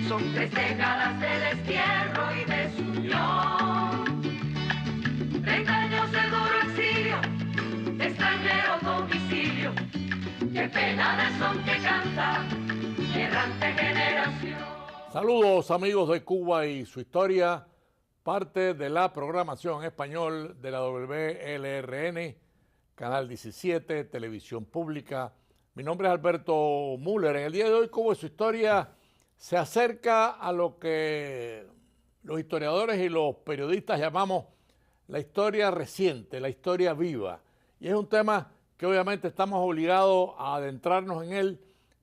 Son 3 décadas de destierro y desunión, 30 años de duro exilio, de extranjero domicilio. Qué pena de son que canta, errante generación. Saludos amigos de Cuba y su historia, parte de la programación en español de la WLRN, Canal 17, Televisión Pública. Mi nombre es Alberto Müller. En el día de hoy, Cuba y su historia se acerca a lo que los historiadores y los periodistas llamamos la historia reciente, la historia viva. Y es un tema que obviamente estamos obligados a adentrarnos en él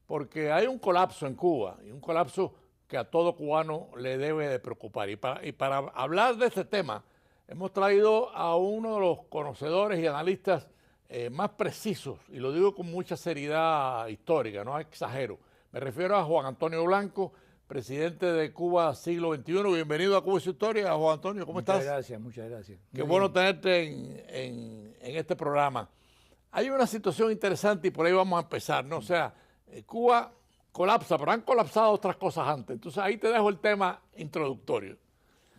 porque hay un colapso en Cuba, y un colapso que a todo cubano le debe de preocupar. Y para hablar de este tema, hemos traído a uno de los conocedores y analistas más precisos, y lo digo con mucha seriedad histórica, no exagero. Me refiero a Juan Antonio Blanco, presidente de Cuba Siglo XXI. Bienvenido a Cuba y su historia, Juan Antonio, ¿cómo estás? Muchas gracias. Qué bueno tenerte en este programa. Hay una situación interesante y por ahí vamos a empezar, ¿no? O sea, Cuba colapsa, pero han colapsado otras cosas antes. Entonces ahí te dejo el tema introductorio.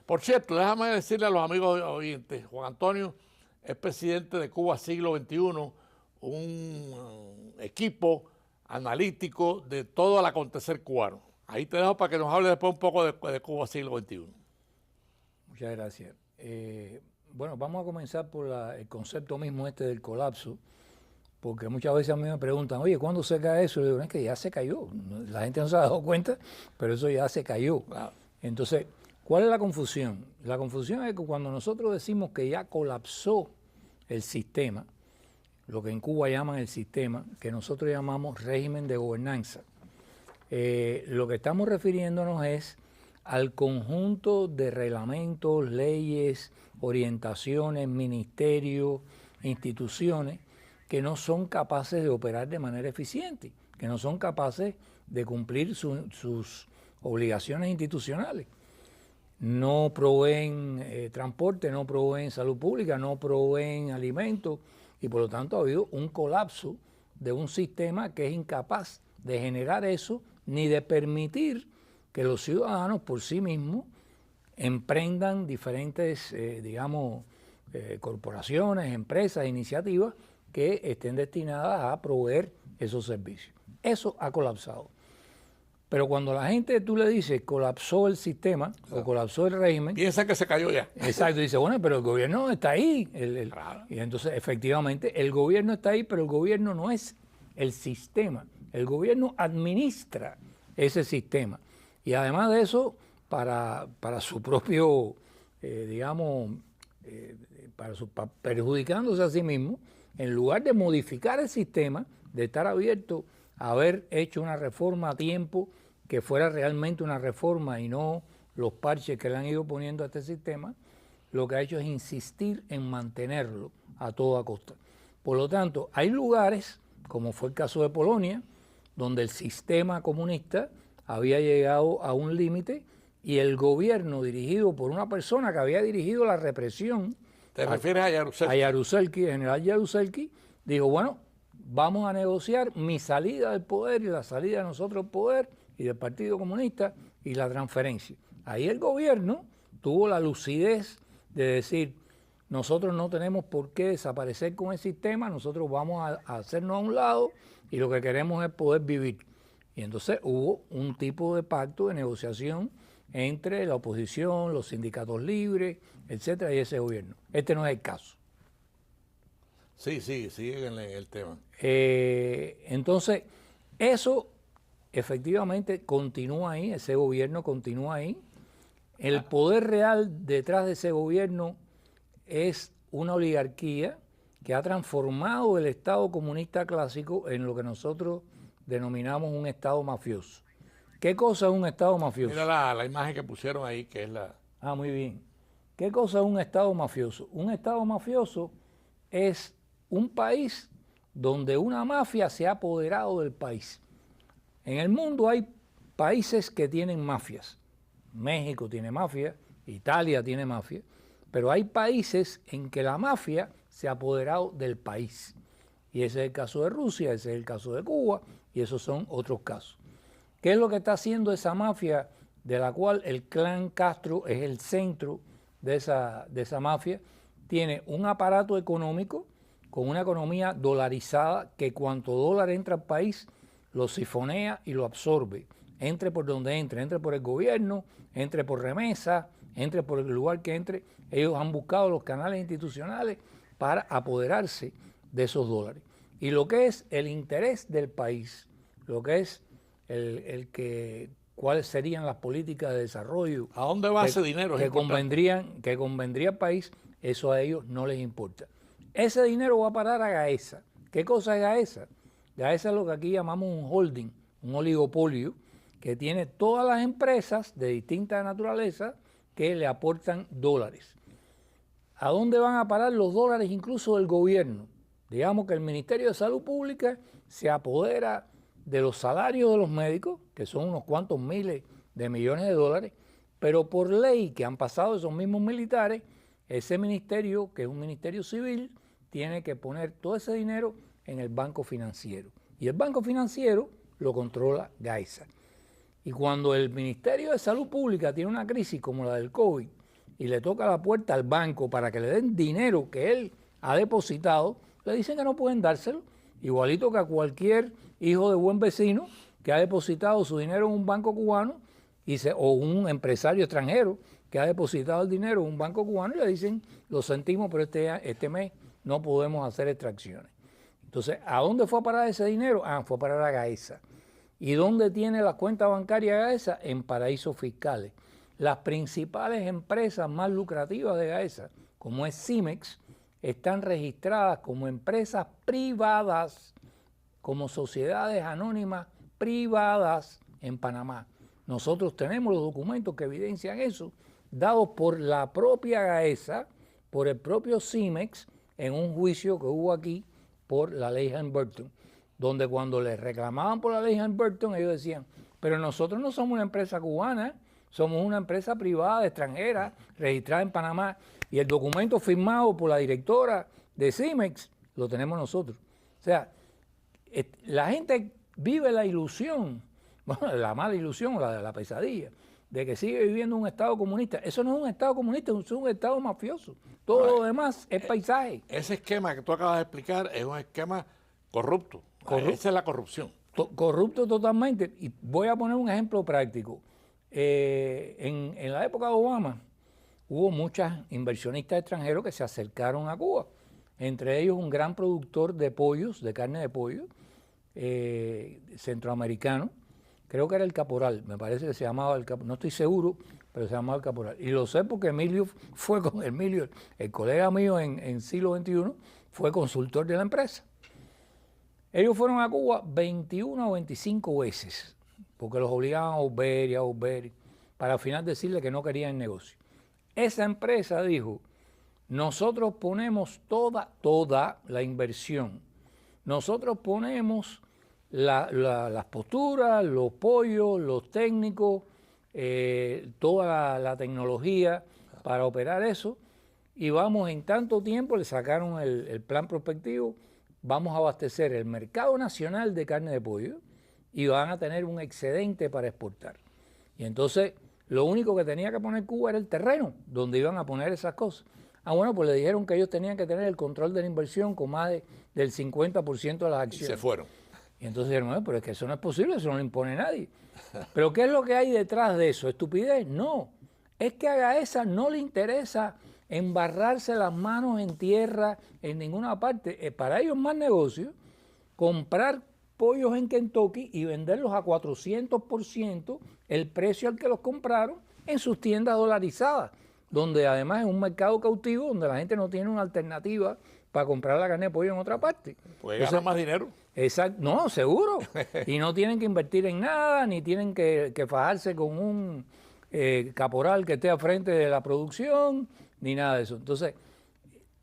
Por cierto, déjame decirle a los amigos oyentes, Juan Antonio es presidente de Cuba Siglo XXI, un equipo analítico de todo el acontecer cubano. Ahí te dejo para que nos hable después un poco de Cuba Siglo XXI. Muchas gracias. Bueno, vamos a comenzar por el concepto mismo del colapso, porque muchas veces a mí me preguntan, oye, ¿cuándo se cae eso? Y yo digo, es que ya se cayó. La gente no se ha dado cuenta, pero eso ya se cayó. Claro. Entonces, ¿cuál es la confusión? La confusión es que cuando nosotros decimos que ya colapsó el sistema, lo que en Cuba llaman el sistema, que nosotros llamamos régimen de gobernanza, lo que estamos refiriéndonos es al conjunto de reglamentos, leyes, orientaciones, ministerios, instituciones que no son capaces de operar de manera eficiente, que no son capaces de cumplir sus obligaciones institucionales. No proveen transporte, no proveen salud pública, no proveen alimentos y por lo tanto ha habido un colapso de un sistema que es incapaz de generar eso ni de permitir que los ciudadanos por sí mismos emprendan diferentes, corporaciones, empresas, iniciativas que estén destinadas a proveer esos servicios. Eso ha colapsado. Pero cuando la gente, tú le dices, colapsó el sistema, claro, o colapsó el régimen... Piensa que se cayó ya. Exacto, dice, bueno, pero el gobierno está ahí. Claro. Y entonces, efectivamente, el gobierno está ahí, pero el gobierno no es el sistema. El gobierno administra ese sistema. Y además de eso, para su propio, perjudicándose a sí mismo, en lugar de modificar el sistema, de estar abierto a haber hecho una reforma a tiempo, que fuera realmente una reforma y no los parches que le han ido poniendo a este sistema, lo que ha hecho es insistir en mantenerlo a toda costa. Por lo tanto, hay lugares, como fue el caso de Polonia, donde el sistema comunista había llegado a un límite y el gobierno dirigido por una persona que había dirigido la represión. ¿Te refieres a Jaruzelski? A Jaruzelski, el general Jaruzelski, dijo, bueno, vamos a negociar mi salida del poder y la salida de nosotros del poder y del Partido Comunista y la transferencia. Ahí el gobierno tuvo la lucidez de decir, nosotros no tenemos por qué desaparecer con el sistema, nosotros vamos a hacernos a un lado y lo que queremos es poder vivir. Y entonces hubo un tipo de pacto de negociación entre la oposición, los sindicatos libres, etcétera, y ese gobierno. Este no es el caso. Sí, sigue en el tema. Entonces, eso efectivamente continúa ahí, ese gobierno continúa ahí. El poder real detrás de ese gobierno es una oligarquía que ha transformado el Estado comunista clásico en lo que nosotros denominamos un Estado mafioso. ¿Qué cosa es un Estado mafioso? Mira la imagen que pusieron ahí, que es la... Ah, muy bien. ¿Qué cosa es un Estado mafioso? Un Estado mafioso es un país donde una mafia se ha apoderado del país. En el mundo hay países que tienen mafias. México tiene mafia, Italia tiene mafia, pero hay países en que la mafia se ha apoderado del país. Y ese es el caso de Rusia, ese es el caso de Cuba, y esos son otros casos. ¿Qué es lo que está haciendo esa mafia de la cual el clan Castro es el centro de esa mafia, tiene un aparato económico con una economía dolarizada que cuanto dólar entra al país lo sifonea y lo absorbe. Entre por donde entre por el gobierno, entre por remesa, entre por el lugar que entre. Ellos han buscado los canales institucionales para apoderarse de esos dólares. Y lo que es el interés del país, lo que es cuáles serían las políticas de desarrollo. ¿A dónde va ese dinero? Que convendría al país, eso a ellos no les importa. Ese dinero va a parar a Gaesa. ¿Qué cosa es Gaesa? Gaesa es lo que aquí llamamos un holding, un oligopolio, que tiene todas las empresas de distinta naturaleza que le aportan dólares. ¿A dónde van a parar los dólares incluso del gobierno? Digamos que el Ministerio de Salud Pública se apodera de los salarios de los médicos, que son unos cuantos miles de millones de dólares, pero por ley que han pasado esos mismos militares, ese ministerio, que es un ministerio civil, tiene que poner todo ese dinero en el banco financiero. Y el banco financiero lo controla Gaesa. Y cuando el Ministerio de Salud Pública tiene una crisis como la del COVID y le toca la puerta al banco para que le den dinero que él ha depositado, le dicen que no pueden dárselo, igualito que a cualquier hijo de buen vecino que ha depositado su dinero en un banco cubano o un empresario extranjero que ha depositado el dinero en un banco cubano y le dicen, lo sentimos, pero este mes no podemos hacer extracciones. Entonces, ¿a dónde fue a parar ese dinero? Fue a parar a Gaesa. ¿Y dónde tiene la cuenta bancaria Gaesa? En paraísos fiscales. Las principales empresas más lucrativas de Gaesa, como es Cimex, están registradas como empresas privadas, como sociedades anónimas privadas en Panamá. Nosotros tenemos los documentos que evidencian eso, dados por la propia Gaesa, por el propio Cimex, en un juicio que hubo aquí por la ley Halliburton, donde cuando les reclamaban por la ley Halliburton, ellos decían, pero nosotros no somos una empresa cubana, somos una empresa privada extranjera registrada en Panamá, y el documento firmado por la directora de Cimex lo tenemos nosotros. O sea, la gente vive la ilusión, bueno, la mala ilusión, la pesadilla, de que sigue viviendo un Estado comunista. Eso no es un Estado comunista, es un Estado mafioso. Todo lo demás es paisaje. Ese esquema que tú acabas de explicar es un esquema corrupto. Esa es la corrupción. Corrupto totalmente. Y voy a poner un ejemplo práctico. En la época de Obama hubo muchos inversionistas extranjeros que se acercaron a Cuba. Entre ellos un gran productor de pollos, de carne de pollo, centroamericano. Creo que era el Caporal, me parece que se llamaba el Caporal, no estoy seguro, pero se llamaba el Caporal. Y lo sé porque Emilio fue con Emilio, el colega mío en siglo XXI, fue consultor de la empresa. Ellos fueron a Cuba 21 o 25 veces, porque los obligaban a volver, para al final decirle que no querían el negocio. Esa empresa dijo, nosotros ponemos toda la inversión, nosotros ponemos las posturas, los pollos, los técnicos, toda la tecnología para operar eso, y vamos en tanto tiempo, le sacaron el plan prospectivo, vamos a abastecer el mercado nacional de carne de pollo y van a tener un excedente para exportar. Y entonces lo único que tenía que poner Cuba era el terreno donde iban a poner esas cosas. Bueno, pues le dijeron que ellos tenían que tener el control de la inversión con más del 50% de las acciones. Y se fueron. Y entonces dijeron, pero es que eso no es posible, eso no lo impone nadie. ¿Pero qué es lo que hay detrás de eso? ¿Estupidez? No. Es que a Gaesa no le interesa embarrarse las manos en tierra en ninguna parte. Para ellos más negocio comprar pollos en Kentucky y venderlos a 400% el precio al que los compraron en sus tiendas dolarizadas, donde además es un mercado cautivo, donde la gente no tiene una alternativa para comprar la carne de pollo en otra parte. Pues ganan más dinero. Exacto, no, seguro. Y no tienen que invertir en nada, ni tienen que fajarse con un caporal que esté al frente de la producción, ni nada de eso. Entonces,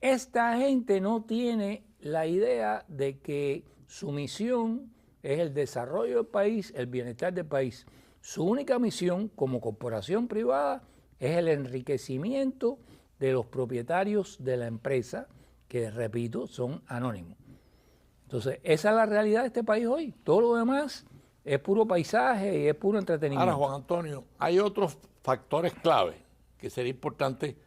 esta gente no tiene la idea de que su misión es el desarrollo del país, el bienestar del país. Su única misión como corporación privada es el enriquecimiento de los propietarios de la empresa, que repito, son anónimos. Entonces, esa es la realidad de este país hoy. Todo lo demás es puro paisaje y es puro entretenimiento. Ahora, Juan Antonio, hay otros factores clave que sería importante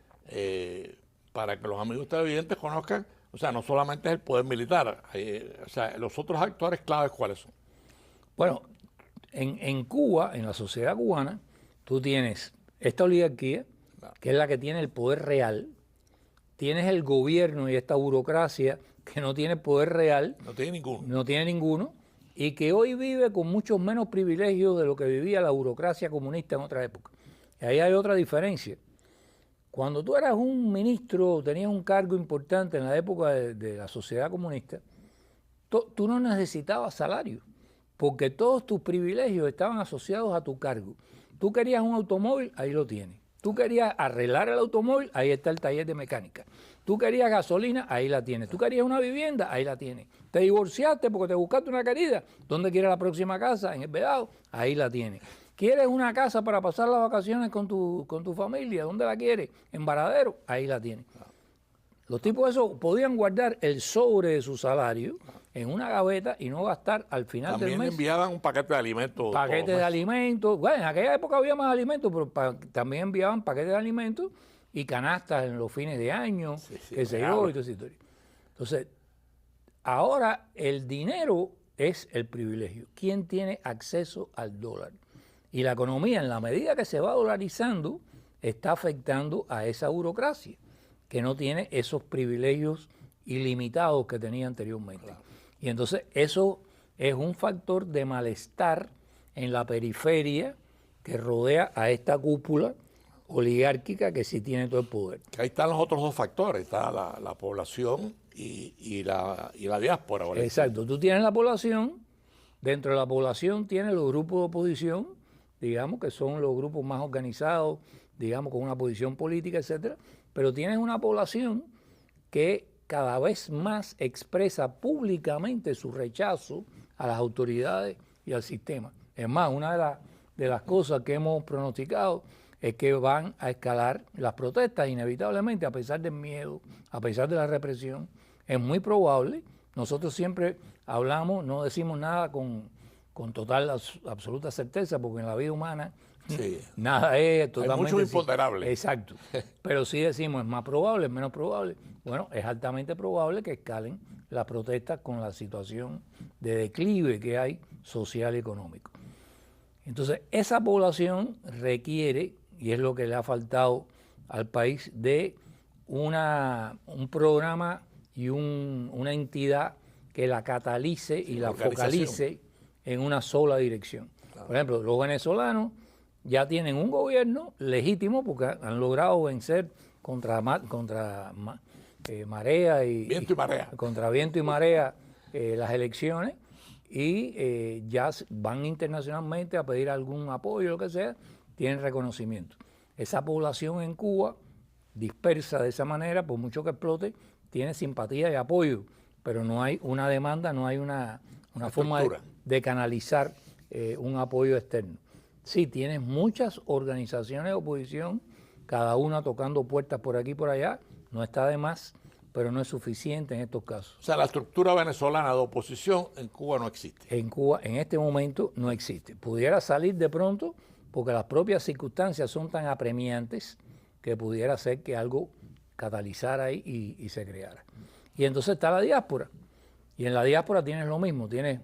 para que los amigos televidentes conozcan. O sea, no solamente es el poder militar, o sea, los otros actores claves, ¿cuáles son? Bueno, en Cuba, en la sociedad cubana, tú tienes esta oligarquía, que es la que tiene el poder real, tienes el gobierno y esta burocracia que no tiene poder real. No tiene ninguno. No tiene ninguno, y que hoy vive con muchos menos privilegios de lo que vivía la burocracia comunista en otra época. Y ahí hay otra diferencia. Cuando tú eras un ministro, tenías un cargo importante en la época de la sociedad comunista, tú no necesitabas salario, porque todos tus privilegios estaban asociados a tu cargo. Tú querías un automóvil, ahí lo tienes. Tú querías arreglar el automóvil, ahí está el taller de mecánica. Tú querías gasolina, ahí la tienes. Tú querías una vivienda, ahí la tienes. Te divorciaste porque te buscaste una querida. ¿Dónde quieres la próxima casa? En el Vedado, ahí la tienes. ¿Quieres una casa para pasar las vacaciones con tu familia? ¿Dónde la quieres? En Varadero, ahí la tienes. Los tipos esos podían guardar el sobre de su salario en una gaveta y no gastar al final del mes. También enviaban un paquete de alimentos. Paquetes de alimentos. Bueno, en aquella época había más alimentos, pero también enviaban paquetes de alimentos y canastas en los fines de año, qué sé yo, y toda esa historia. Entonces, ahora el dinero es el privilegio. ¿Quién tiene acceso al dólar? Y la economía, en la medida que se va dolarizando, está afectando a esa burocracia, que no tiene esos privilegios ilimitados que tenía anteriormente. Claro. Y entonces eso es un factor de malestar en la periferia que rodea a esta cúpula oligárquica que sí tiene todo el poder. Ahí están los otros dos factores, está la población y la diáspora. ¿Vale? Exacto, tú tienes la población, dentro de la población tienes los grupos de oposición, digamos que son los grupos más organizados, digamos con una posición política, etcétera, pero tienes una población que cada vez más expresa públicamente su rechazo a las autoridades y al sistema. Es más, una de las cosas que hemos pronosticado es que van a escalar las protestas inevitablemente, a pesar del miedo, a pesar de la represión. Es muy probable, nosotros siempre hablamos, no decimos nada con total, absoluta certeza, porque en la vida humana nada es totalmente... Hay mucho imponderable. Exacto. Pero sí decimos, es más probable, es menos probable. Bueno, es altamente probable que escalen las protestas con la situación de declive que hay social y económico. Entonces, esa población requiere, y es lo que le ha faltado al país, de un programa y una entidad que la catalice y la focalice en una sola dirección. Claro. Por ejemplo, los venezolanos ya tienen un gobierno legítimo porque han logrado vencer contra marea y viento y marea. Contra viento y marea las elecciones, y ya van internacionalmente a pedir algún apoyo, lo que sea, tienen reconocimiento. Esa población en Cuba, dispersa de esa manera, por mucho que explote, tiene simpatía y apoyo, pero no hay una demanda, no hay una forma de canalizar un apoyo externo. Sí, tienes muchas organizaciones de oposición, cada una tocando puertas por aquí y por allá, no está de más, pero no es suficiente en estos casos. O sea, la estructura venezolana de oposición en Cuba no existe. En Cuba, en este momento, no existe. Pudiera salir de pronto, porque las propias circunstancias son tan apremiantes que pudiera ser que algo catalizara ahí y se creara. Y entonces está la diáspora. Y en la diáspora tienes lo mismo, tienes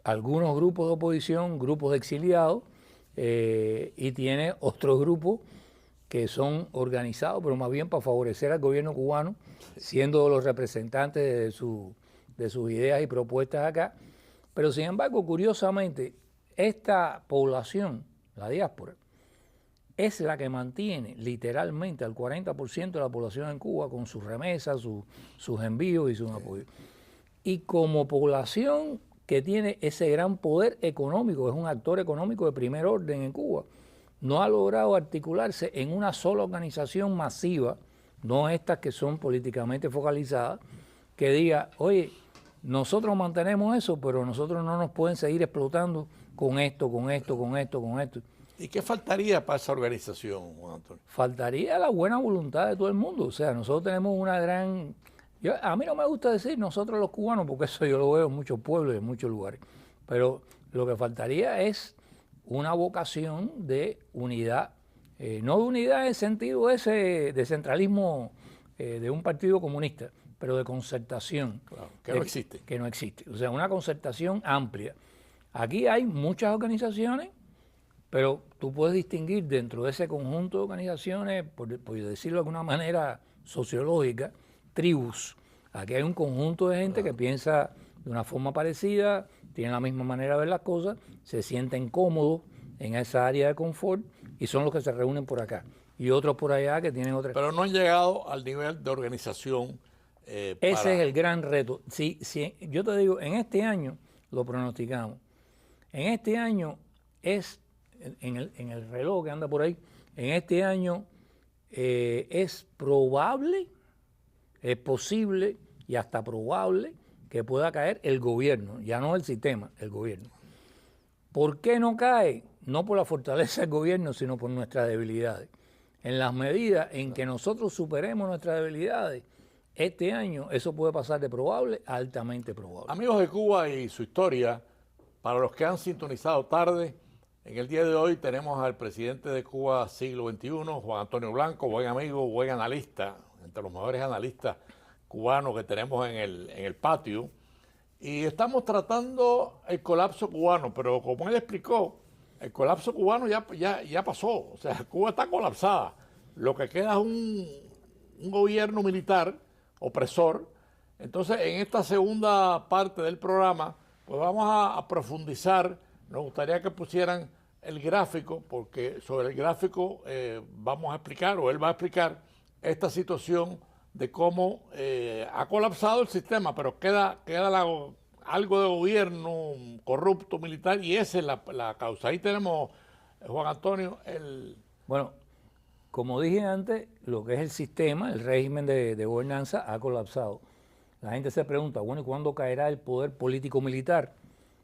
algunos grupos de oposición, grupos de exiliados, y tienes otros grupos que son organizados, pero más bien para favorecer al gobierno cubano, siendo los representantes de sus ideas y propuestas acá. Pero sin embargo, curiosamente, esta población, la diáspora, es la que mantiene literalmente al 40% de la población en Cuba con sus remesas, sus envíos y sus apoyos. Y como población que tiene ese gran poder económico, es un actor económico de primer orden en Cuba, no ha logrado articularse en una sola organización masiva, no estas que son políticamente focalizadas, que diga, oye, nosotros mantenemos eso, pero nosotros no nos pueden seguir explotando con esto, con esto, con esto, con esto. ¿Y qué faltaría para esa organización, Juan Antonio? Faltaría la buena voluntad de todo el mundo. O sea, nosotros tenemos una gran... a mí no me gusta decir nosotros los cubanos, porque eso yo lo veo en muchos pueblos y en muchos lugares. Pero Lo que faltaría es una vocación de unidad, no de unidad en el sentido ese de centralismo de un partido comunista, pero de concertación. Claro, que no existe. Que no existe. O sea, una concertación amplia. Aquí hay muchas organizaciones, pero tú puedes distinguir dentro de ese conjunto de organizaciones, por decirlo de alguna manera sociológica, tribus. Aquí hay un conjunto de gente que piensa de una forma parecida, tienen la misma manera de ver las cosas, se sienten cómodos en esa área de confort y son los que se reúnen por acá. Y otros por allá que tienen otras. Pero no han llegado al nivel de organización. Ese es el gran reto. Si yo te digo, en este año lo pronosticamos. En este año es, en el reloj que anda por ahí, en este año es probable, es posible y hasta probable que pueda caer el gobierno, ya no el sistema, el gobierno. ¿Por qué no cae? No por la fortaleza del gobierno, sino por nuestras debilidades. En las medidas en que nosotros superemos nuestras debilidades, este año eso puede pasar de probable a altamente probable. Amigos de Cuba y su historia, para los que han sintonizado tarde, en el día de hoy tenemos al presidente de Cuba siglo XXI, Juan Antonio Blanco, buen amigo, buen analista, entre los mejores analistas cubanos que tenemos en el patio. Y estamos tratando el colapso cubano, pero como él explicó, el colapso cubano ya pasó. O sea, Cuba está colapsada. Lo que queda es un gobierno militar opresor. Entonces, en esta segunda parte del programa, pues vamos a profundizar. Nos gustaría que pusieran el gráfico, porque sobre el gráfico vamos a explicar, o él va a explicar, esta situación de cómo ha colapsado el sistema, pero queda algo de gobierno corrupto, militar, y esa es la causa. Ahí tenemos, Juan Antonio, Bueno, como dije antes, lo que es el sistema, el régimen de gobernanza ha colapsado. La gente se pregunta, bueno, ¿y cuándo caerá el poder político-militar?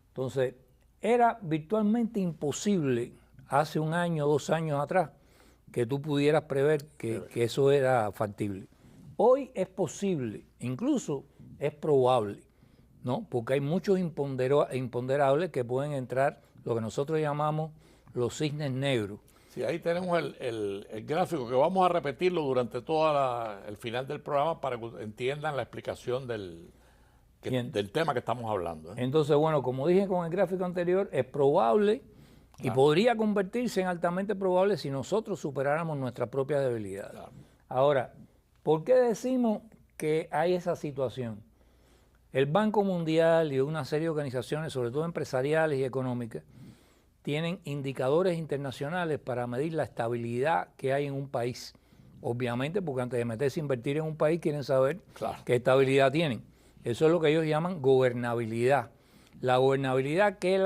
Entonces, era virtualmente imposible hace un año, 2 años atrás, que tú pudieras prever que eso era factible. Hoy es posible, incluso es probable, ¿no? Porque hay muchos imponderables que pueden entrar, lo que nosotros llamamos los cisnes negros. Sí, ahí tenemos el gráfico, que vamos a repetirlo durante todo el final del programa para que entiendan la explicación del tema que estamos hablando. Entonces, bueno, como dije con el gráfico anterior, es probable y podría convertirse en altamente probable si nosotros superáramos nuestras propias debilidades. Claro. Ahora, ¿por qué decimos que hay esa situación? El Banco Mundial y una serie de organizaciones, sobre todo empresariales y económicas, tienen indicadores internacionales para medir la estabilidad que hay en un país. Obviamente, porque antes de meterse a invertir en un país, quieren saber qué estabilidad tienen. Eso es lo que ellos llaman gobernabilidad. La gobernabilidad, ¿qué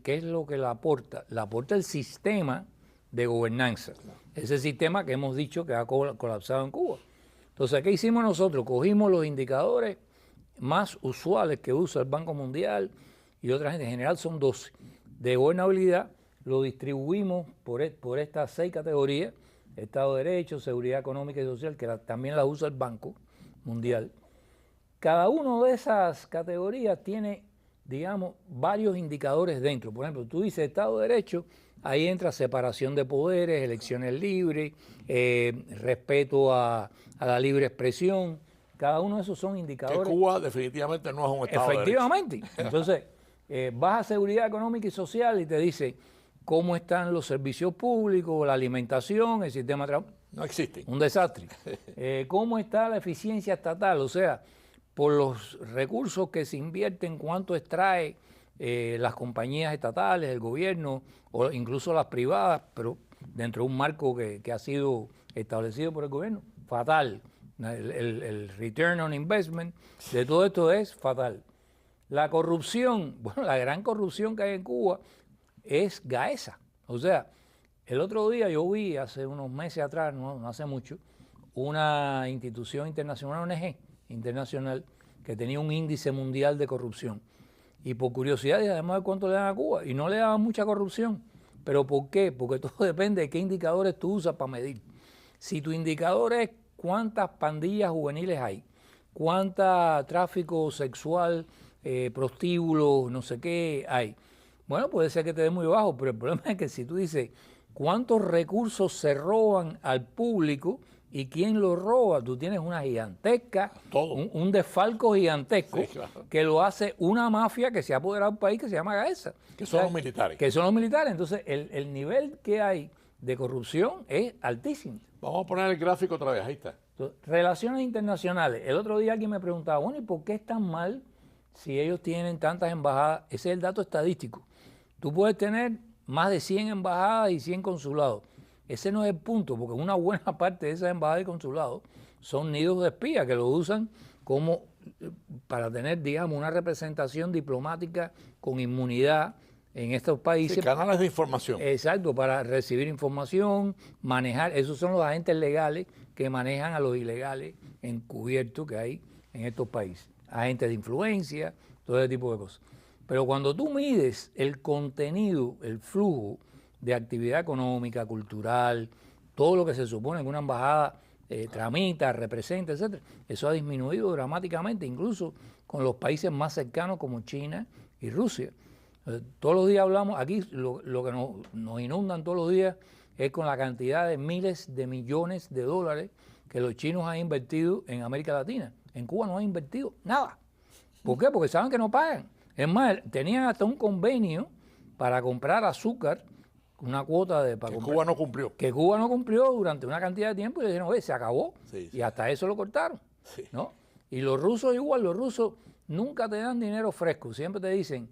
es lo que la aporta? La aporta el sistema de gobernanza. Ese sistema que hemos dicho que ha colapsado en Cuba. Entonces, ¿qué hicimos nosotros? Cogimos los indicadores más usuales que usa el Banco Mundial y otra gente, en general son 12, de gobernabilidad, lo distribuimos por estas 6 categorías, Estado de Derecho, Seguridad Económica y Social, que también las usa el Banco Mundial. Cada una de esas categorías tiene, digamos, varios indicadores dentro. Por ejemplo, tú dices Estado de Derecho, ahí entra separación de poderes, elecciones libres, respeto a la libre expresión. Cada uno de esos son indicadores. Que Cuba definitivamente no es un Estado de Derecho. Efectivamente. Entonces, vas a Seguridad Económica y Social y te dice cómo están los servicios públicos, la alimentación, el sistema de trabajo. No existe. Un desastre. ¿Cómo está la eficiencia estatal? O sea, por los recursos que se invierten, cuánto extrae las compañías estatales, el gobierno o incluso las privadas, pero dentro de un marco que ha sido establecido por el gobierno, fatal. El return on investment de todo esto es fatal. La corrupción, bueno, la gran corrupción que hay en Cuba es Gaesa. O sea, el otro día yo vi, hace unos meses atrás, no hace mucho, una institución internacional, una ONG internacional, que tenía un índice mundial de corrupción. Y por curiosidad, además de cuánto le dan a Cuba, y no le daban mucha corrupción. ¿Pero por qué? Porque todo depende de qué indicadores tú usas para medir. Si tu indicador es cuántas pandillas juveniles hay, cuánta tráfico sexual, prostíbulos, no sé qué hay. Bueno, puede ser que te dé muy bajo, pero el problema es que si tú dices cuántos recursos se roban al público y quién los roba, tú tienes una gigantesca, Todo. un desfalco gigantesco Sí, claro. que lo hace una mafia que se ha apoderado del país que se llama Gaesa. Que son los militares. Que son los militares. Entonces, el nivel que hay de corrupción es altísimo. Vamos a poner el gráfico otra vez, ahí está. Entonces, relaciones internacionales. El otro día alguien me preguntaba, bueno, ¿y por qué es tan mal si ellos tienen tantas embajadas? Ese es el dato estadístico. Tú puedes tener más de 100 embajadas y 100 consulados. Ese no es el punto, porque una buena parte de esas embajadas y consulados son nidos de espías que lo usan como para tener, digamos, una representación diplomática con inmunidad en estos países. Sí, canales de información. Exacto, para recibir información, manejar, esos son los agentes legales que manejan a los ilegales encubiertos que hay en estos países. Agentes de influencia, todo ese tipo de cosas. Pero cuando tú mides el contenido, el flujo de actividad económica, cultural, todo lo que se supone que una embajada tramita, representa, etc., eso ha disminuido dramáticamente, incluso con los países más cercanos como China y Rusia. Todos los días hablamos, aquí lo que nos inundan todos los días es con la cantidad de miles de millones de dólares que los chinos han invertido en América Latina. En Cuba no han invertido nada. ¿Por qué? Porque saben que no pagan. Es más, tenían hasta un convenio para comprar azúcar, una cuota de... Que Cuba no cumplió. Que Cuba no cumplió durante una cantidad de tiempo y le dijeron, oye, se acabó. Sí, sí. Y hasta eso lo cortaron. Sí. ¿No? Y los rusos igual, los rusos nunca te dan dinero fresco. Siempre te dicen,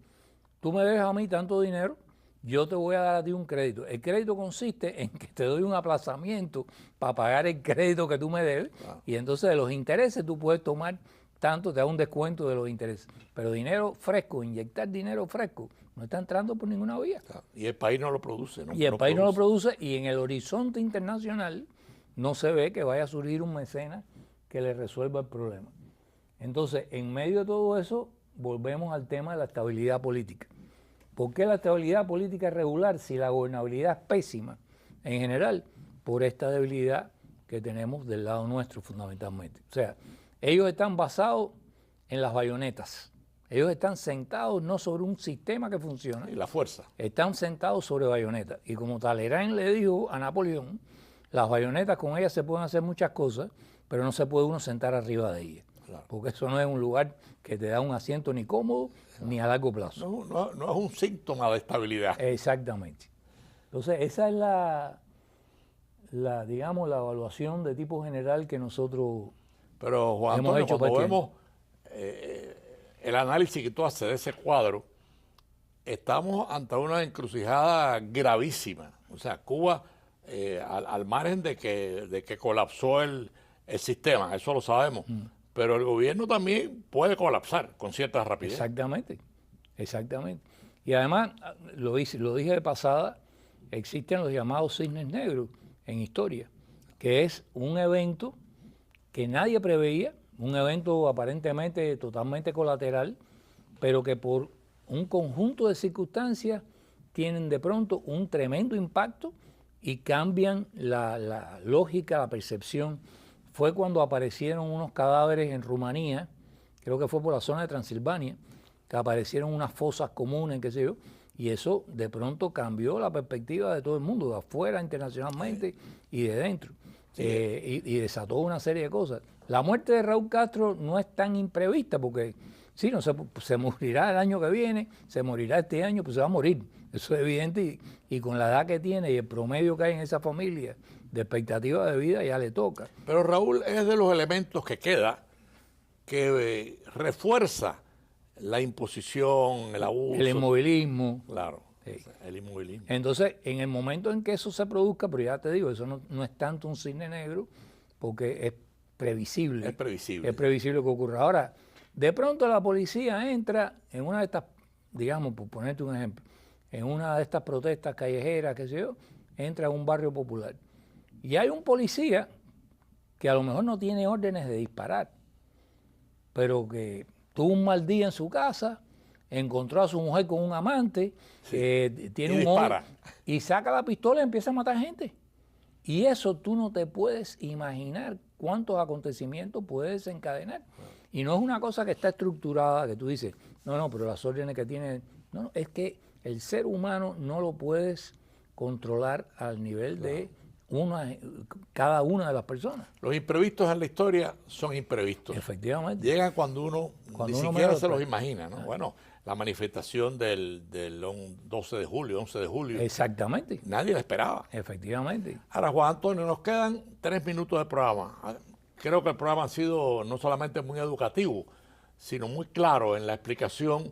tú me debes a mí tanto dinero, yo te voy a dar a ti un crédito. El crédito consiste en que te doy un aplazamiento para pagar el crédito que tú me debes. Claro. Y entonces de los intereses tú puedes tomar tanto, te da un descuento de los intereses. Pero dinero fresco, inyectar dinero fresco, no está entrando por ninguna vía. Claro. Y el país no lo produce. ¿No? Y el país no lo produce, y en el horizonte internacional no se ve que vaya a surgir un mecenas que le resuelva el problema. Entonces, en medio de todo eso, volvemos al tema de la estabilidad política. ¿Por qué la estabilidad política es regular si la gobernabilidad es pésima? En general, por esta debilidad que tenemos del lado nuestro fundamentalmente. O sea, ellos están basados en las bayonetas. Ellos están sentados no sobre un sistema que funciona. Y la fuerza. Están sentados sobre bayonetas. Y como Talleyrand le dijo a Napoleón, las bayonetas con ellas se pueden hacer muchas cosas, pero no se puede uno sentar arriba de ellas. Claro. Porque eso no es un lugar que te da un asiento ni cómodo ni a largo plazo. No es un síntoma de estabilidad. Exactamente. Entonces, esa es digamos, la evaluación de tipo general que nosotros Pero, Juan hemos Antonio, hecho cuando para vemos el análisis que tú haces de ese cuadro, estamos ante una encrucijada gravísima. O sea, Cuba, al margen de que colapsó el sistema, eso lo sabemos, pero el gobierno también puede colapsar con cierta rapidez. Exactamente, exactamente. Y además, lo dije de pasada, existen los llamados cisnes negros en historia, que es un evento que nadie preveía, un evento aparentemente totalmente colateral, pero que por un conjunto de circunstancias tienen de pronto un tremendo impacto y cambian la lógica, la percepción. Fue cuando aparecieron unos cadáveres en Rumanía, creo que fue por la zona de Transilvania, que aparecieron unas fosas comunes, qué sé yo, y eso de pronto cambió la perspectiva de todo el mundo, de afuera internacionalmente y de dentro. Sí. Y desató una serie de cosas. La muerte de Raúl Castro no es tan imprevista porque sí, no se morirá el año que viene, se morirá este año, pues se va a morir. Eso es evidente y con la edad que tiene y el promedio que hay en esa familia de expectativa de vida ya le toca. Pero Raúl es de los elementos que queda que refuerza la imposición, el abuso. El inmovilismo. Claro, sí. El inmovilismo. Entonces, en el momento en que eso se produzca, pero ya te digo, eso no es tanto un cisne negro porque es previsible. Es previsible. Es previsible que ocurra. Ahora, de pronto la policía entra en una de estas, digamos, por ponerte un ejemplo, en una de estas protestas callejeras, qué sé yo, entra a un barrio popular. Y hay un policía que a lo mejor no tiene órdenes de disparar, pero que tuvo un mal día en su casa, encontró a su mujer con un amante, sí. Tiene un hombre y saca la pistola y empieza a matar gente. Y eso tú no te puedes imaginar cuántos acontecimientos puede desencadenar. Y no es una cosa que está estructurada, que tú dices, no, pero las órdenes que tiene... No, es que El ser humano no lo puedes controlar al nivel de cada una de las personas. Los imprevistos en la historia son imprevistos. Efectivamente. Llegan cuando uno ni uno siquiera menos se los imagina, ¿no? Bueno, la manifestación del 12 de julio, 11 de julio. Exactamente. Nadie la esperaba. Efectivamente. Ahora, Juan Antonio, nos quedan 3 minutos de programa. Creo que el programa ha sido no solamente muy educativo, sino muy claro en la explicación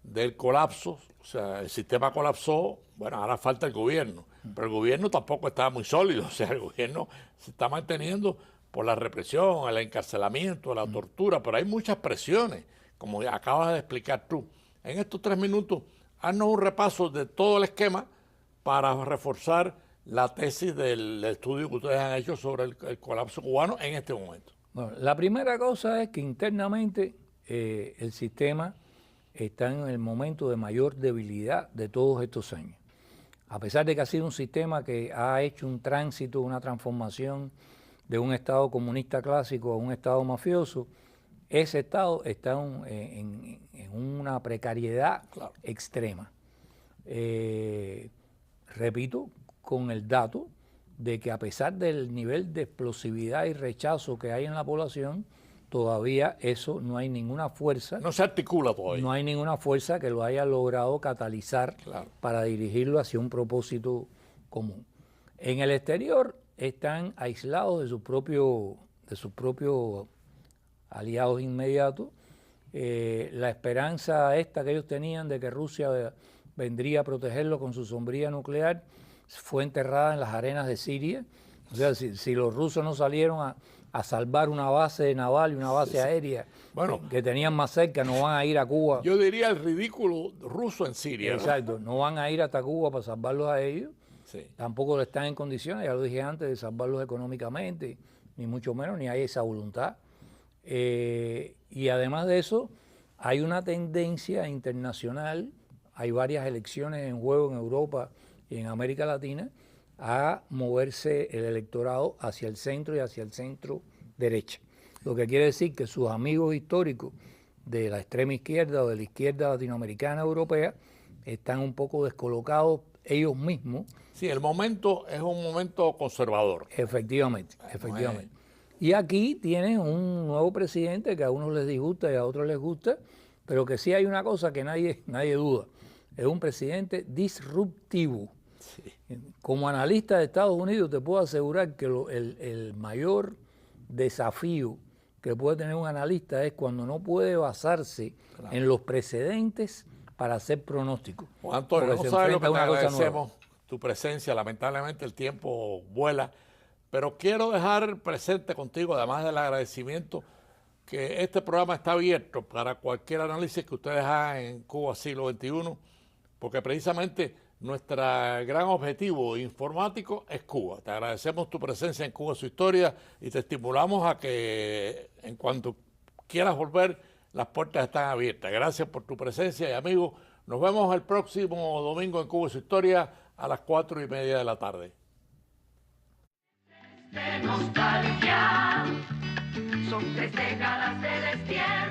del colapso. O sea, el sistema colapsó, bueno, ahora falta el gobierno, pero el gobierno tampoco estaba muy sólido. O sea, el gobierno se está manteniendo por la represión, el encarcelamiento, la tortura, pero hay muchas presiones, como acabas de explicar tú. En estos 3 minutos, haznos un repaso de todo el esquema para reforzar la tesis del estudio que ustedes han hecho sobre el colapso cubano en este momento. Bueno, la primera cosa es que internamente el sistema está en el momento de mayor debilidad de todos estos años. A pesar de que ha sido un sistema que ha hecho un tránsito, una transformación de un Estado comunista clásico a un Estado mafioso, ese Estado está en una precariedad extrema. Repito, con el dato de que a pesar del nivel de explosividad y rechazo que hay en la población, todavía eso no hay ninguna fuerza. No se articula todavía. No hay ninguna fuerza que lo haya logrado catalizar para dirigirlo hacia un propósito común. En el exterior están aislados de sus propios aliados inmediatos. La esperanza esta que ellos tenían de que Rusia vendría a protegerlo con su sombría nuclear fue enterrada en las arenas de Siria. O sea, si los rusos no salieron a salvar una base naval y una base aérea que tenían más cerca, no van a ir a Cuba. Yo diría el ridículo ruso en Siria. Exacto, no van a ir hasta Cuba para salvarlos a ellos. Sí. Tampoco están en condiciones, ya lo dije antes, de salvarlos económicamente, ni mucho menos, ni hay esa voluntad. Y además de eso, hay una tendencia internacional, hay varias elecciones en juego en Europa y en América Latina, a moverse el electorado hacia el centro y hacia el centro derecha. Lo que quiere decir que sus amigos históricos de la extrema izquierda o de la izquierda latinoamericana europea están un poco descolocados ellos mismos. Sí, el momento es un momento conservador. Efectivamente, efectivamente. Y aquí tienen un nuevo presidente que a unos les disgusta y a otros les gusta, pero que sí hay una cosa que nadie duda. Es un presidente disruptivo. Sí. Como analista de Estados Unidos te puedo asegurar que el mayor desafío que puede tener un analista es cuando no puede basarse en los precedentes para hacer pronósticos. Juan Antonio, no sabes lo que te agradecemos, tu presencia. Lamentablemente el tiempo vuela, pero quiero dejar presente contigo, además del agradecimiento, que este programa está abierto para cualquier análisis que ustedes hagan en Cuba Siglo XXI, porque precisamente nuestro gran objetivo informático es Cuba. Te agradecemos tu presencia en Cuba, su historia, y te estimulamos a que en cuanto quieras volver, las puertas están abiertas. Gracias por tu presencia y amigos, nos vemos el próximo domingo en Cuba, su historia a las 4:30 de la tarde. De nostalgia, son 3 décadas de destierro.